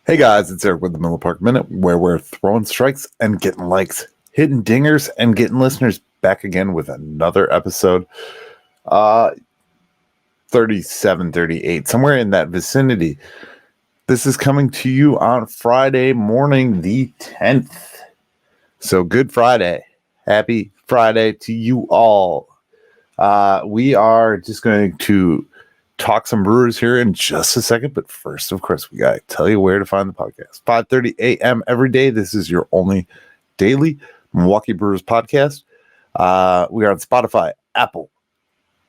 Hey guys, it's Eric with the Miller Park Minute, where we're throwing strikes and getting likes, hitting dingers and getting listeners, back again with another episode. 37, 38, somewhere in that vicinity. This is coming to you on Friday morning, the 10th. So good Friday. Happy Friday to you all. We are just going to talk some Brewers here in just a second, but first, of course, we gotta tell you where to find the podcast. 5:30 a.m. every day. This is your only daily Milwaukee Brewers podcast. We are on Spotify, Apple,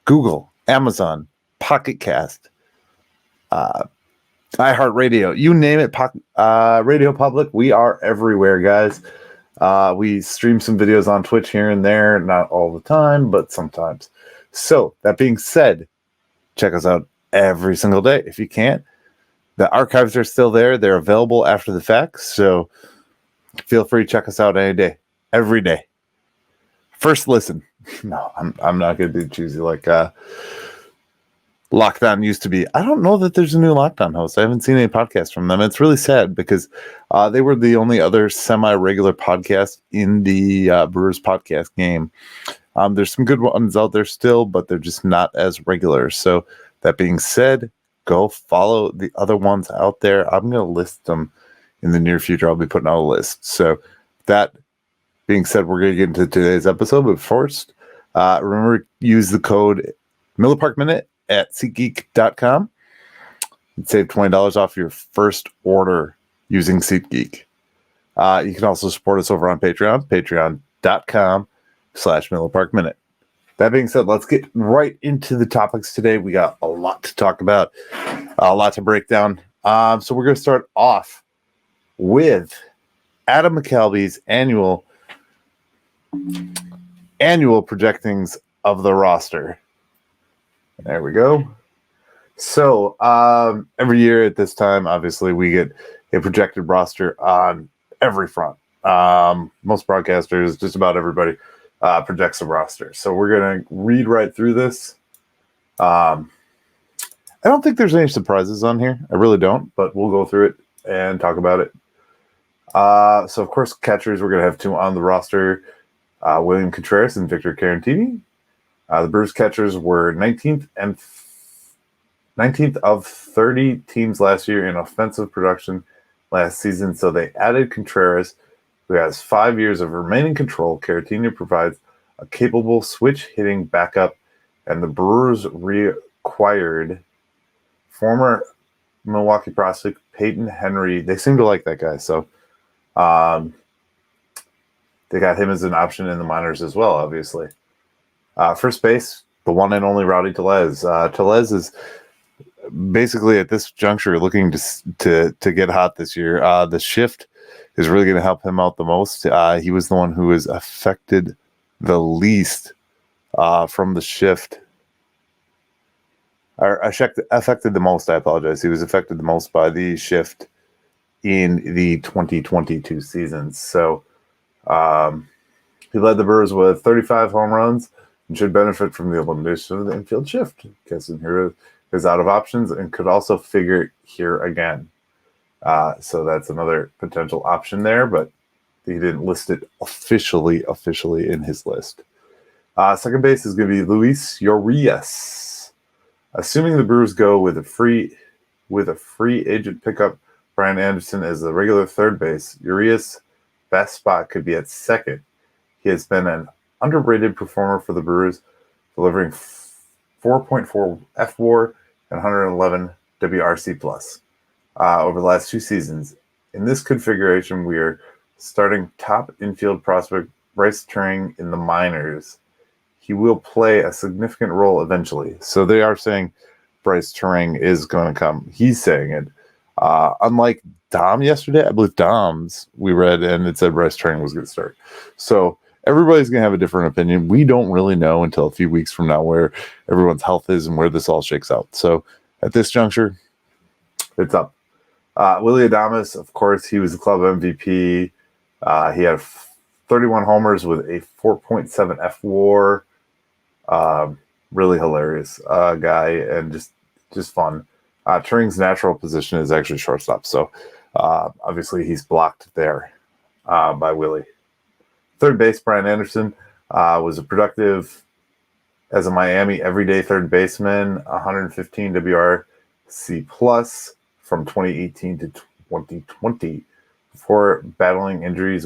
Google, Amazon, Pocket Cast, iHeartRadio, you name it. Radio Public. We are everywhere, guys. We stream some videos on Twitch here and there, not all the time, but sometimes. So that being said, check us out every single day. If you can't, the archives are still there. They're available after the fact. So feel free to check us out any day, every day. First listen. No, I'm not going to be choosy like Lockdown used to be. I don't know that there's a new Lockdown host. I haven't seen any podcasts from them. It's really sad because they were the only other semi-regular podcast in the Brewers podcast game. There's some good ones out there still, but they're just not as regular. So that being said, go follow the other ones out there. I'm going to list them in the near future. I'll be putting out a list. So that being said, we're going to get into today's episode. But first, remember, use the code MillerParkMinute at SeatGeek.com and save $20 off your first order using SeatGeek. You can also support us over on Patreon, patreon.com/MillerParkMinute. That being said, let's get right into the topics today. We got a lot to talk about, a lot to break down. So we're going to start off with Adam McCalvy's annual projectings of the roster. There we go. So every year at this time, obviously, we get a projected roster on every front. Most broadcasters, just about everybody, projects a roster. So we're going to read right through this. I don't think there's any surprises on here. I really don't, but we'll go through it and talk about it. So, of course, catchers, we're going to have two on the roster, William Contreras and Victor Caratini. The Brewers catchers were 19th of 30 teams last year in offensive production last season. So they added Contreras, who has 5 years of remaining control. Caratini provides a capable switch-hitting backup, and the Brewers reacquired former Milwaukee prospect Peyton Henry. They seem to like that guy, so they got him as an option in the minors as well, obviously. First base, the one and only Rowdy Tellez. Tellez is basically at this juncture looking to get hot this year. The shift is really going to help him out the most. He was the one who was affected the least from the shift. Or affected the most, I apologize. He was affected the most by the shift in the 2022 season. So he led the Brewers with 35 home runs and should benefit from the elimination of the infield shift. Guessing here is out of options and could also figure here again. So that's another potential option there, but he didn't list it officially in his list. Second base is going to be Luis Urias. Assuming the Brewers go with a free agent pickup, Brian Anderson as the regular third base, Urias' best spot could be at second. He has been an underrated performer for the Brewers, delivering 4.4 FWAR and 111 WRC+. Over the last two seasons. In this configuration, we are starting top infield prospect Bryce Turing in the minors. He will play a significant role eventually. So they are saying Bryce Turing is going to come. He's saying it. Unlike Dom yesterday, I believe Dom's we read and it said Bryce Turing was going to start. So everybody's going to have a different opinion. We don't really know until a few weeks from now where everyone's health is and where this all shakes out. So at this juncture, it's up. Willie Adames, of course, he was the club MVP. He had 31 homers with a 4.7 FWAR. Really hilarious guy and just fun. Turing's natural position is actually shortstop. So Obviously, he's blocked there by Willie. Third base, Brian Anderson was a productive as a Miami everyday third baseman, 115 WRC plus from 2018 to 2020 before battling injuries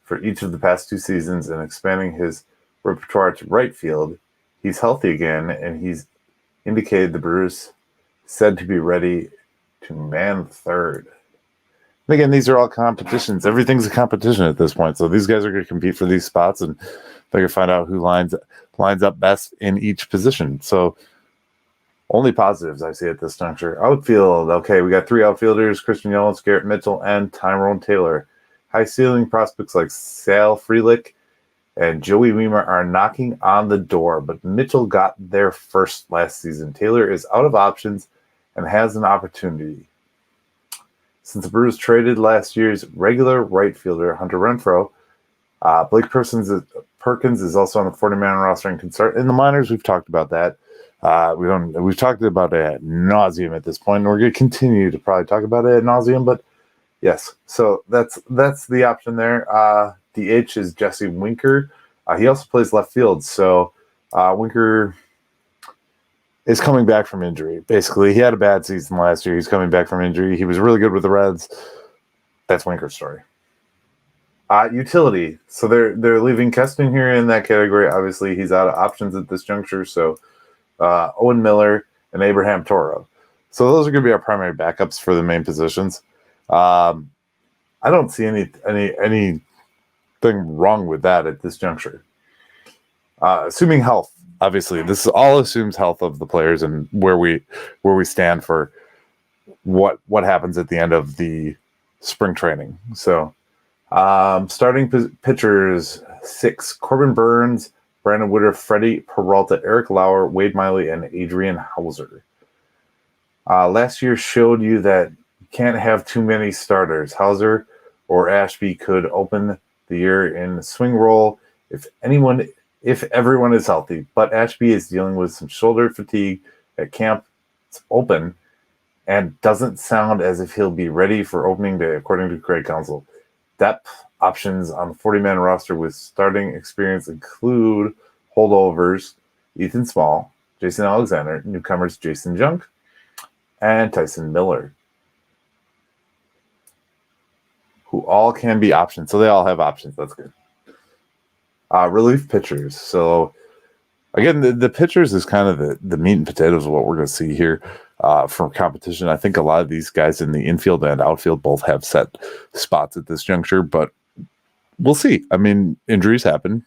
for each of the past 2 seasons and expanding his repertoire to right field. He's healthy again, and he's indicated the Brewers said to be ready to man third. And again, these are all competitions. Everything's a competition at this point. So these guys are going to compete for these spots, and they're going to find out who lines up best in each position. So only positives I see at this juncture. Outfield, okay, we got 3 outfielders, Christian Yelich, Garrett Mitchell, and Tyrone Taylor. High ceiling prospects like Sal Frelick and Joey Wiemer are knocking on the door, but Mitchell got there first last season. Taylor is out of options and has an opportunity. Since the Brewers traded last year's regular right fielder, Hunter Renfroe, Blake Perkins is also on the 40-man roster and can start in the minors. We've talked about that. We've talked about it ad nauseum at this point, and we're going to continue to probably talk about it ad nauseum, but yes. So that's the option there. DH is Jesse Winker. He also plays left field, so Winker is coming back from injury. Basically, he had a bad season last year. He's coming back from injury. He was really good with the Reds. That's Winker's story. Utility. So they're leaving Keston here in that category. Obviously, he's out of options at this juncture. So Owen Miller and Abraham Toro. So those are going to be our primary backups for the main positions. I don't see anything wrong with that at this juncture. Assuming health. Obviously, this all assumes health of the players and where we stand for what happens at the end of the spring training. So, starting pitchers 6: Corbin Burns, Brandon Woodruff, Freddie Peralta, Eric Lauer, Wade Miley, and Adrian Hauser. Last year showed you that you can't have too many starters. Hauser or Ashby could open the year in the swing role if everyone is healthy, but Ashby is dealing with some shoulder fatigue at camp. It's open and doesn't sound as if he'll be ready for opening day, according to Craig Counsell. Depth options on the 40-man roster with starting experience include holdovers Ethan Small, Jason Alexander, newcomers Jason Junk, and Tyson Miller, who all can be options. So they all have options. That's good. Relief pitchers. So, again, the pitchers is kind of the meat and potatoes of what we're going to see here from competition. I think a lot of these guys in the infield and outfield both have set spots at this juncture, but we'll see. I mean, injuries happen.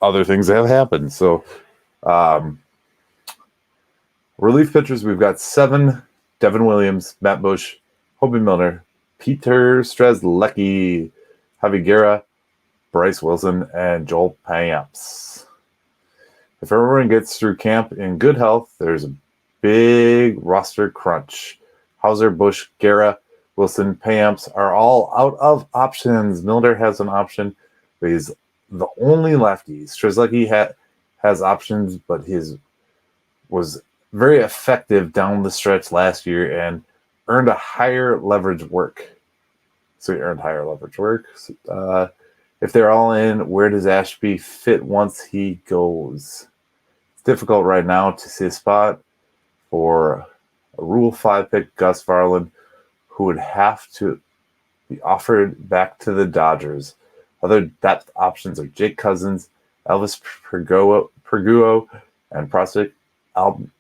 Other things have happened. So, relief pitchers, we've got 7: Devin Williams, Matt Bush, Hobie Milner, Peter Strzelecki, Javi Guerra, Bryce Wilson, and Joel Payamps. If everyone gets through camp in good health, there's a big roster crunch. Hauser, Bush, Guerra, Wilson, Payamps are all out of options. Milner has an option, but he's the only lefty. Strzelecki has options, but his was very effective down the stretch last year and earned a higher leverage work. So he earned higher leverage work. If they're all in, where does Ashby fit once he goes? It's difficult right now to see a spot for a Rule 5 pick, Gus Varland, who would have to be offered back to the Dodgers. Other depth options are Jake Cousins, Elvis Perguo, and prospect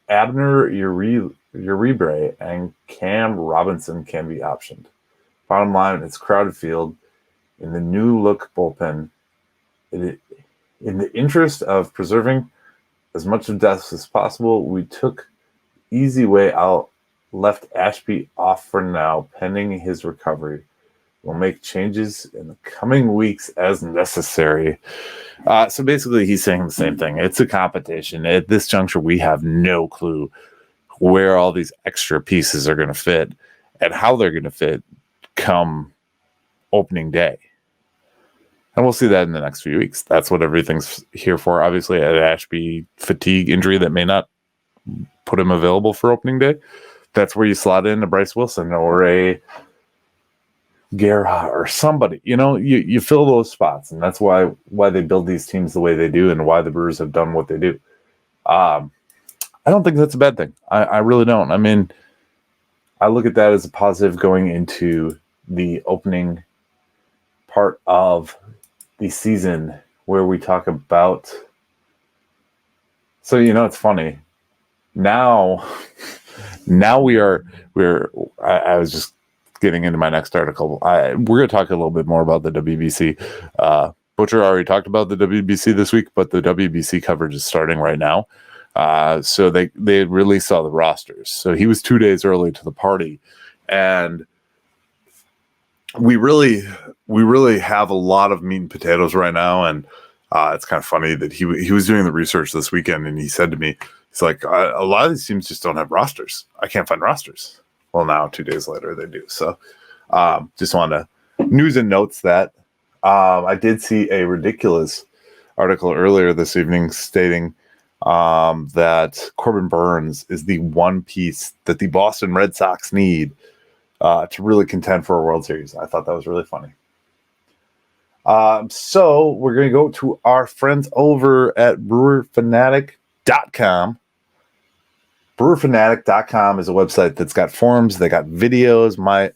Abner Uribe and Cam Robinson can be optioned. Bottom line, it's crowded field. In the new look bullpen, in the interest of preserving as much of depth as possible, we took easy way out, left Ashby off for now, pending his recovery. We'll make changes in the coming weeks as necessary. So basically, he's saying the same thing. It's a competition. At this juncture, we have no clue where all these extra pieces are going to fit and how they're going to fit come opening day. And we'll see that in the next few weeks. That's what everything's here for. Obviously, an Ashby fatigue injury that may not put him available for opening day. That's where you slot in a Bryce Wilson or a Guerra or somebody. You fill those spots, and that's why they build these teams the way they do, and why the Brewers have done what they do. I don't think that's a bad thing. I really don't. I mean, I look at that as a positive going into the opening part of the season where we talk about. So it's funny. Now we're. I was just getting into my next article. We're going to talk a little bit more about the WBC. Butcher already talked about the WBC this week, but the WBC coverage is starting right now. So they released all the rosters. So he was 2 days early to the party, and we really have a lot of meat and potatoes right now. And it's kind of funny that he was doing the research this weekend, and he said to me, he's like, a lot of these teams just don't have rosters. I can't find rosters. Well, now 2 days later they do. So just want to news and notes that. I did see a ridiculous article earlier this evening stating that Corbin Burns is the one piece that the Boston Red Sox need to really contend for a World Series. I thought that was really funny. So we're going to go to our friends over at brewerfanatic.com. Brewerfanatic.com is a website that's got forums. They got videos. My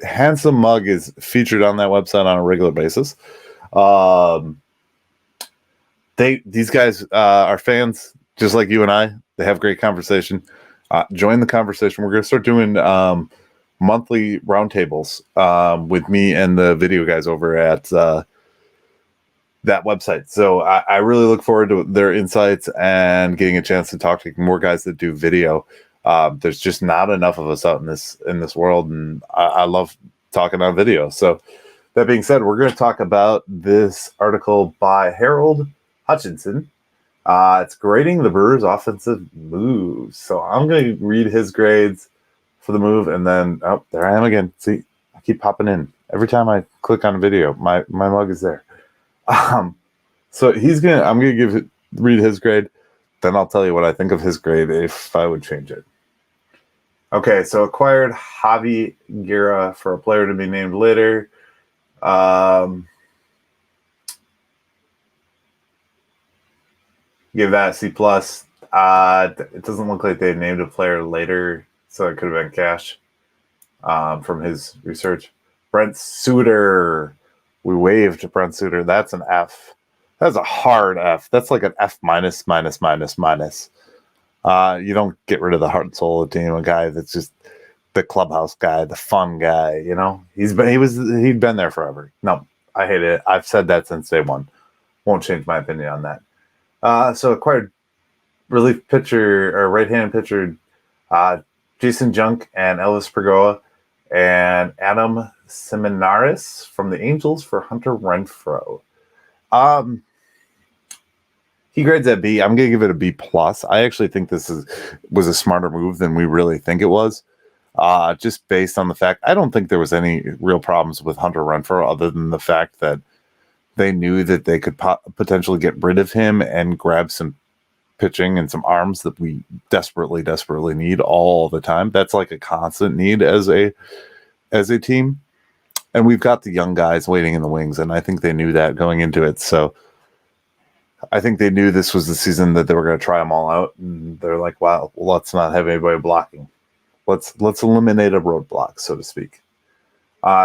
handsome mug is featured on that website on a regular basis. These guys are fans just like you and I. They have great conversation. Join the conversation. We're going to start doing monthly roundtables with me and the video guys over at that website. So I really look forward to their insights and getting a chance to talk to more guys that do video. There's just not enough of us out in this world, and I love talking on video. So that being said, we're going to talk about this article by Harold Hutchinson. It's grading the Brewers' offensive moves. So I'm going to read his grades for the move, and then there I am again. See, I keep popping in every time I click on a video. My mug is there. So I'm gonna read his grade, then I'll tell you what I think of his grade if I would change it. Okay, so acquired Javi Guerra for a player to be named later. Give that a C+. It doesn't look like they named a player later, so it could have been cash from his research. Brent Suter. We waved Brent Suter. That's an F. That's a hard F. That's like an F minus, minus, minus, minus. You don't get rid of the heart and soul of the team. A guy that's just the clubhouse guy, the fun guy. He'd been there forever. No, I hate it. I've said that since day one. Won't change my opinion on that. So acquired relief pitcher or right-handed pitcher Jason Junk and Elvis Pergoa and Adam Seminaris from the Angels for Hunter Renfroe. He grades at B. I'm going to give it a B+. I actually think this was a smarter move than we really think it was. Just based on the fact, I don't think there was any real problems with Hunter Renfroe other than the fact that they knew that they could potentially get rid of him and grab some pitching and some arms that we desperately need all the time. That's like a constant need as a team. And we've got the young guys waiting in the wings, and I think they knew that going into it. So I think they knew this was the season that they were going to try them all out, and they're like, "Wow, let's not have anybody blocking. Let's eliminate a roadblock, so to speak."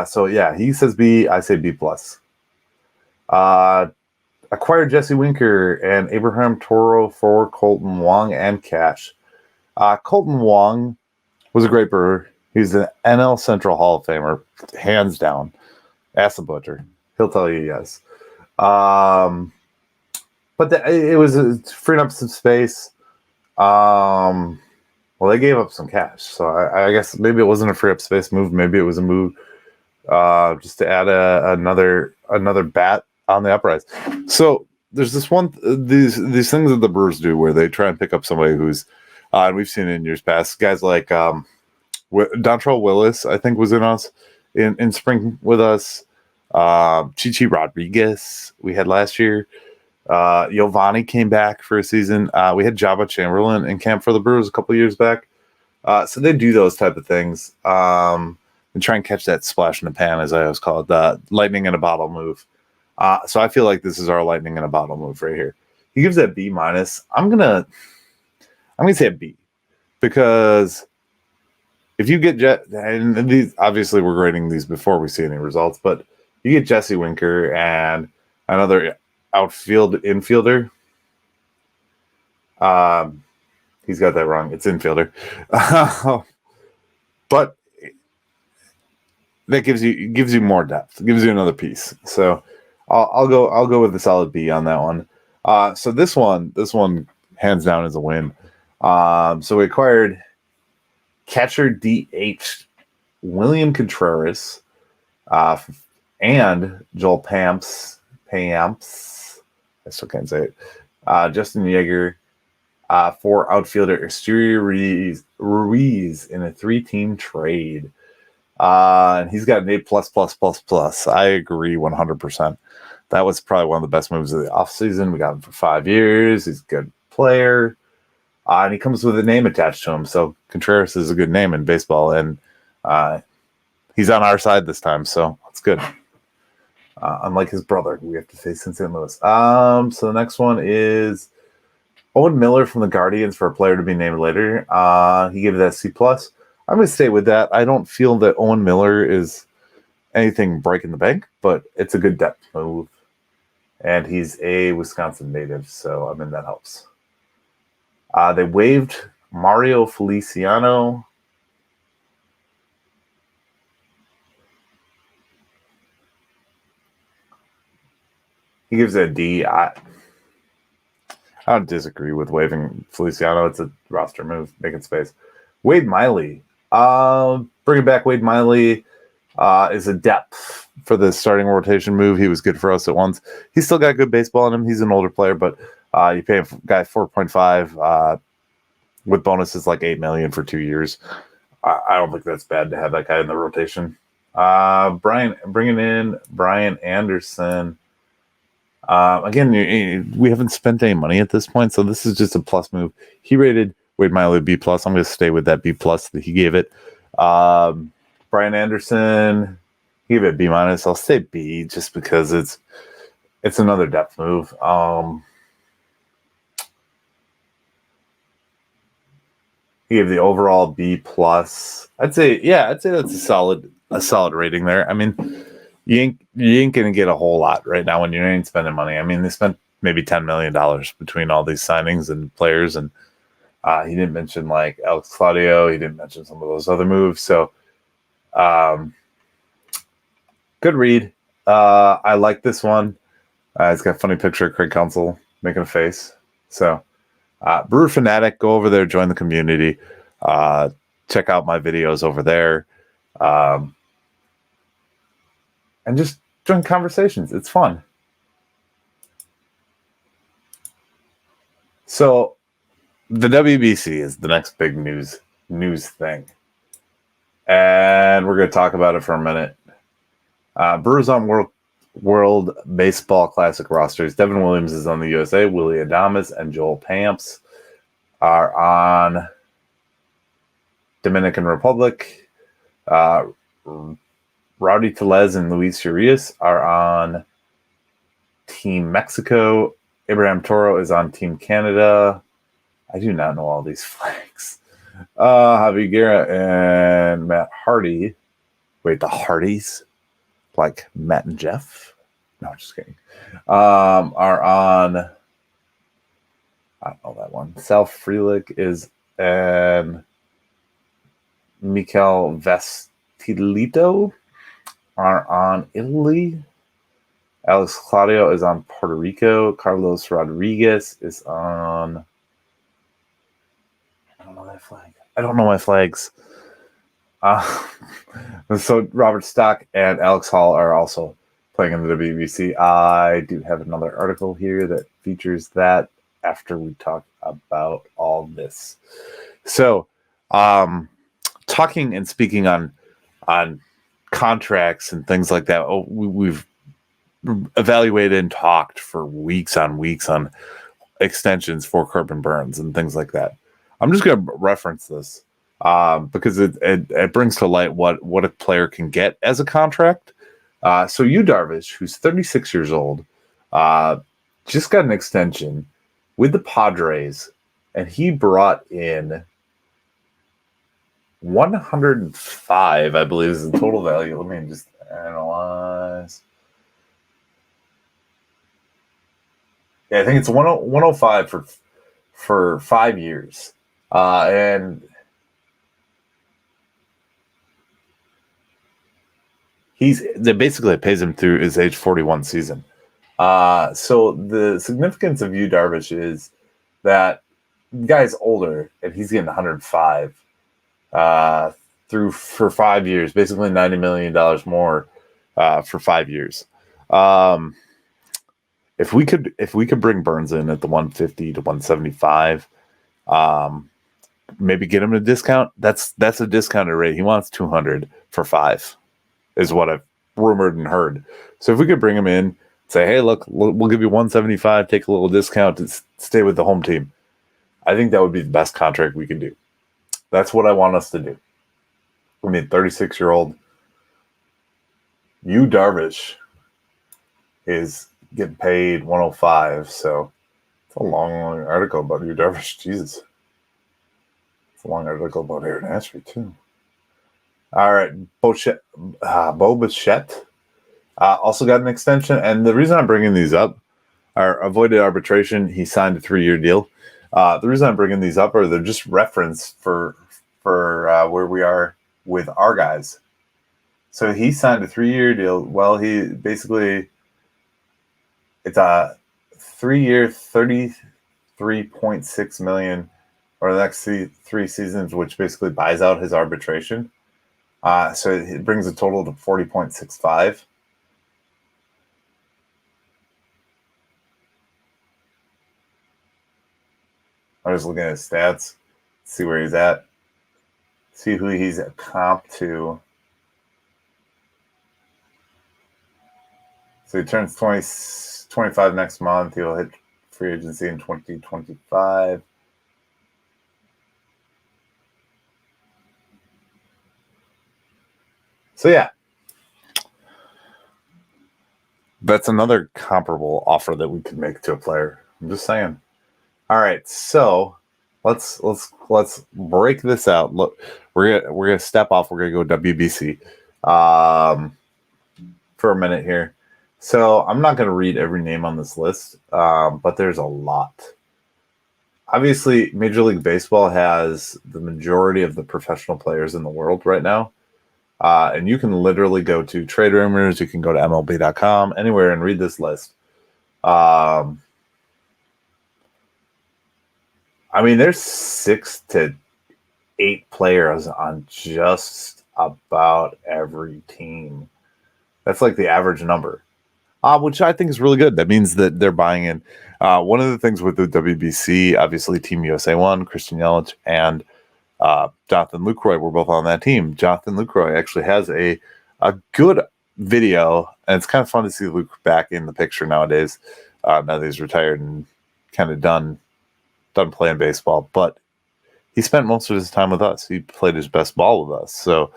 So yeah, he says B. I say B+. Acquired Jesse Winker and Abraham Toro for Colton Wong and cash. Colton Wong was a great Brewer. He's an NL Central Hall of Famer, hands down. Ask the Butcher. He'll tell you yes. But it was freeing up some space. Well, they gave up some cash. So I guess maybe it wasn't a free up space move. Maybe it was a move just to add another bat on the uprise. So there's these things that the Brewers do where they try and pick up somebody who's, and we've seen it in years past, guys like Dontrell Willis, I think, was in spring with us. Chichi Rodriguez we had last year. Giovanni came back for a season. We had Jabba Chamberlain in camp for the Brewers a couple years back. So they do those type of things. and try and catch that splash in the pan, as I always call it, the lightning in a bottle move. So I feel like this is our lightning in a bottle move right here. He gives that B minus. I'm gonna say a B, because if you get and these, obviously we're grading these before we see any results, but you get Jesse Winker and another infielder. He's got that wrong. It's infielder. But that gives you more depth. It gives you another piece. So I'll go with the solid B on that one. So this one hands down is a win. So we acquired catcher DH William Contreras and Joel Pamps. I still can't say it. Justin Yeager for outfielder Estuary Ruiz in a 3-team trade. And he's got an A++++. I agree 100%. That was probably one of the best moves of the offseason. We got him for 5 years. He's a good player. And he comes with a name attached to him. So Contreras is a good name in baseball. And he's on our side this time. So that's good. Unlike his brother, who we have to face in St. Louis. So the next one is Owen Miller from the Guardians for a player to be named later. He gave that C+. I'm going to stay with that. I don't feel that Owen Miller is anything breaking the bank, but it's a good depth move. And he's a Wisconsin native, so I mean, that helps. They waived Mario Feliciano. He gives it a D. I don't disagree with waiving Feliciano. It's a roster move, making space. Wade Miley. Bringing back Wade Miley is a depth for the starting rotation move. He was good for us at once. He's still got good baseball in him. He's an older player, but you pay a guy 4.5 with bonuses like $8 million for 2 years. I don't think that's bad to have that guy in the rotation. Bringing in Brian Anderson. Again, we haven't spent any money at this point, so this is just a plus move. He rated Wade Miley B+. I'm going to stay with that B+ that he gave it. Brian Anderson, he gave it B-. I'll say B just because it's another depth move. He gave the overall B+. I'd say that's a solid rating there. I mean, you ain't gonna get a whole lot right now when you ain't spending money. I mean, they spent maybe $10 million between all these signings and players, and he didn't mention like Alex Claudio. He didn't mention some of those other moves. So, good read. I like this one. It's got a funny picture of Craig Counsell making a face. So, Brewer Fanatic, go over there, join the community. Check out my videos over there. And just join conversations. It's fun. So the WBC is the next big news thing. And we're going to talk about it for a minute. Brewers on World Baseball Classic rosters. Devin Williams is on the USA. Willie Adames and Joel Pamps are on Dominican Republic. Rowdy Tellez and Luis Urias are on Team Mexico. Abraham Toro is on Team Canada. I do not know all these flags. Javi Guerra and Matt Hardy. Wait, the Hardys? Like Matt and Jeff? No, just kidding. Are on... I don't know that one. Sal Frelick is and Mikel Vestilito are on Italy. Alex Claudio is on Puerto Rico. Carlos Rodriguez is on... I don't know that flag. I don't know my flags. So Robert Stock and Alex Hall are also playing in the WBC. I do have another article here that features that after we talk about all this. So, talking and speaking on contracts and things like that, we've evaluated and talked for weeks on extensions for Corbin Burnes and things like that. I'm just going to reference this. because it brings to light what a player can get as a contract. So Yu Darvish, who's 36 years old, just got an extension with the Padres, and he brought in 105, I believe, is the total value. Let me just analyze. Yeah, I think it's 105 for 5 years. And they basically pays him through his age 41 season. So the significance of Yu Darvish is that the guy's older and he's getting 105 for 5 years, basically $90 million more for 5 years. If we could bring Burns in at the 150 to 175, maybe get him a discount. That's a discounted rate. He wants 200 for 5, is what I've rumored and heard. So if we could bring him in, say, hey, look, we'll give you 175, take a little discount to stay with the home team. I think that would be the best contract we can do. That's what I want us to do. I mean, 36-year-old Yu Darvish is getting paid 105. So it's a long article about Yu Darvish. Jesus. It's a long article about Aaron Ashby, too. All right. Bichette also got an extension. And the reason I'm bringing these up are avoided arbitration. He signed a 3-year deal. The reason I'm bringing these up are they're just reference for where we are with our guys. So he signed a 3-year deal. Well, he basically, it's a 3-year, $33.6 million over the next 3 seasons, which basically buys out his arbitration. So it brings a total to 40.65. I'm just looking at his stats, see where he's at, see who he's a comp to. So he turns 25 next month. He'll hit free agency in 2025. So, yeah. That's another comparable offer that we could make to a player. I'm just saying. All right, so let's break this out. Look, we're gonna step off. We're gonna go WBC for a minute here. So I'm not gonna read every name on this list, but there's a lot. Obviously, Major League Baseball has the majority of the professional players in the world right now, and you can literally go to Trade Rumors. You can go to MLB.com, anywhere, and read this list. I mean, there's 6 to 8 players on just about every team. That's like the average number, which I think is really good. That means that they're buying in. One of the things with the WBC, obviously Team USA won, Christian Yelich and Jonathan Lucroy were both on that team. Jonathan Lucroy actually has a good video, and it's kind of fun to see Luke back in the picture nowadays, now that he's retired and kind of done playing baseball, but he spent most of his time with us. He played his best ball with us. So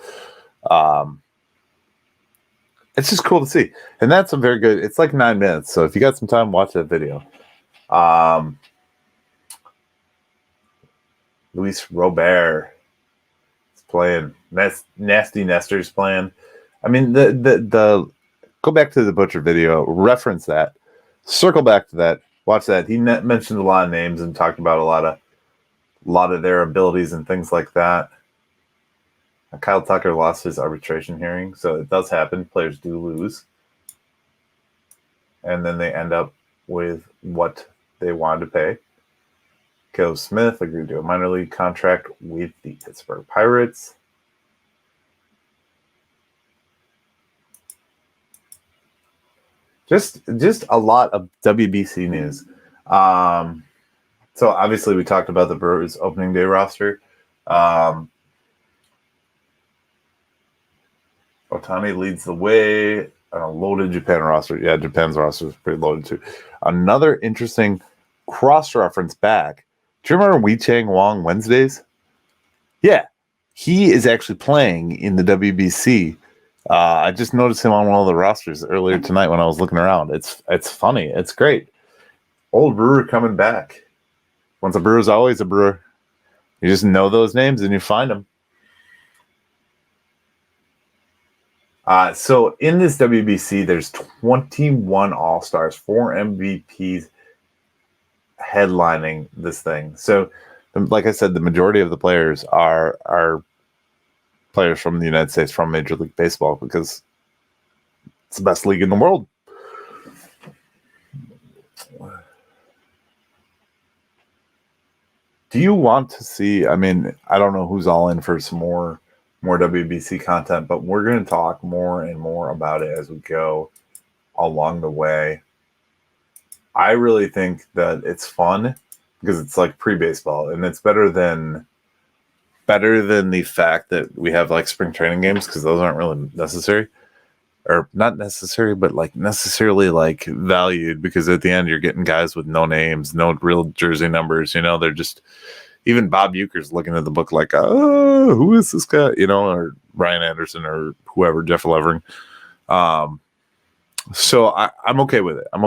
it's just cool to see. And that's a very good, it's like 9 minutes. So if you got some time, watch that video. Luis Robert is playing. Nasty Nestor's playing. I mean, the go back to the Butcher video, reference that, circle back to that. Watch that. He mentioned a lot of names and talked about a lot of their abilities and things like that. Kyle Tucker lost his arbitration hearing, so it does happen. Players do lose. And then they end up with what they wanted to pay. Caleb Smith agreed to a minor league contract with the Pittsburgh Pirates. Just a lot of WBC news. So obviously we talked about the Brewers opening day roster. Otani leads the way. Loaded Japan roster. Yeah, Japan's roster is pretty loaded too. Another interesting cross-reference back. Do you remember Wee Chang Wong Wednesdays? Yeah. He is actually playing in the WBC. I just noticed him on one of the rosters earlier tonight when I was looking around. It's funny. It's great. Old Brewer coming back. Once a Brewer's always a Brewer. You just know those names and you find them. So in this WBC, there's 21 All-Stars, 4 MVPs headlining this thing. So, like I said, the majority of the players are players from the United States, from Major League Baseball, because it's the best league in the world. Do you want to see, I mean, I don't know who's all in for some more WBC content, but we're going to talk more and more about it as we go along the way. I really think that it's fun because it's like pre-baseball, and it's better than the fact that we have like spring training games, because those aren't really necessary, or not necessary, but like necessarily like valued, because at the end you're getting guys with no names, no real jersey numbers. They're just, even Bob Uecker's looking at the book like, oh, who is this guy? Or Ryan Anderson or whoever, Jeff Levering. So I'm okay with it. I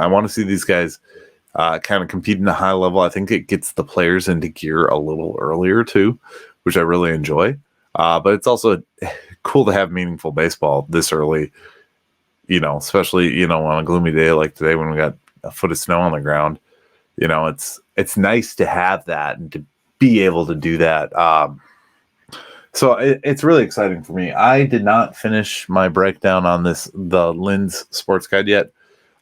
want to see these guys kind of compete in a high level. I think it gets the players into gear a little earlier too, which I really enjoy. But it's also cool to have meaningful baseball this early, especially, on a gloomy day like today when we got a foot of snow on the ground. It's nice to have that and to be able to do that. So it's really exciting for me. I did not finish my breakdown on the Lynn's Sports Guide yet.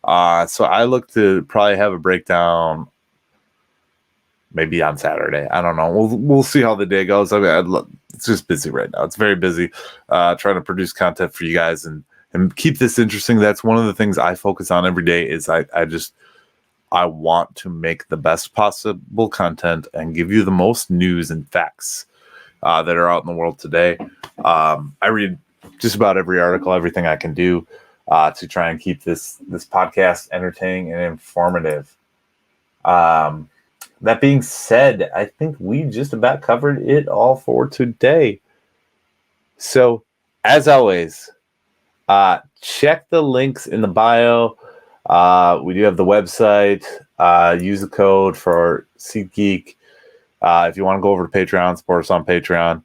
So I look to probably have a breakdown maybe on Saturday. I don't know. We'll see how the day goes. I mean, it's just busy right now. It's very busy trying to produce content for you guys and keep this interesting. That's one of the things I focus on every day is I want to make the best possible content and give you the most news and facts that are out in the world today. I read just about every article, everything I can do to try and keep this podcast entertaining and informative. That being said, I think we just about covered it all for today. So, as always, check the links in the bio. We do have the website. Use the code for SeatGeek. If you want to go over to Patreon, support us on Patreon.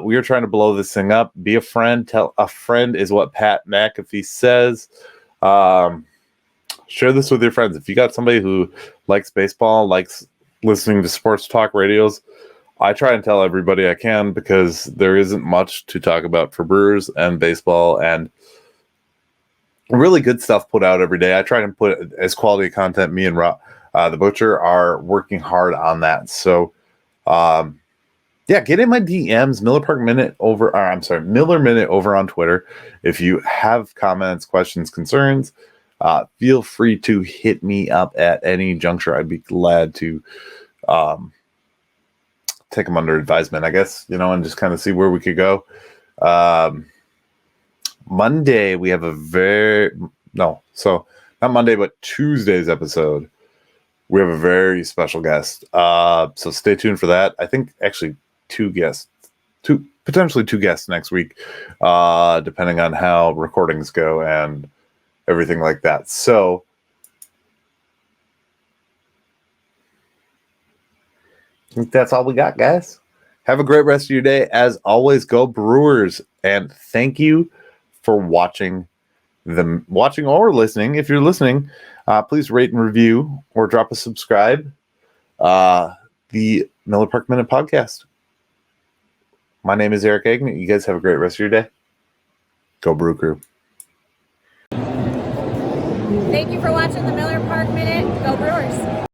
We are trying to blow this thing up. Be a friend. Tell a friend is what Pat McAfee says. Share this with your friends. If you got somebody who likes baseball, likes listening to sports talk radios, I try and tell everybody I can, because there isn't much to talk about for Brewers and baseball, and really good stuff put out every day. I try and put as quality content. Me and Rob, the Butcher, are working hard on that. So, get in my DMs, Miller Minute over on Twitter. If you have comments, questions, concerns, feel free to hit me up at any juncture. I'd be glad to take them under advisement, I guess, and just kind of see where we could go. Monday, we have not Monday, but Tuesday's episode, we have a very special guest. So stay tuned for that. I think actually potentially two guests next week, depending on how recordings go and everything like that. So I think that's all we got, guys. Have a great rest of your day. As always, go Brewers, and thank you for watching or listening. If you're listening, please rate and review or drop a subscribe. The Miller Park Minute Podcast. My name is Eric Aiden. You guys have a great rest of your day. Go Brew Crew. Thank you for watching the Miller Park Minute. Go Brewers.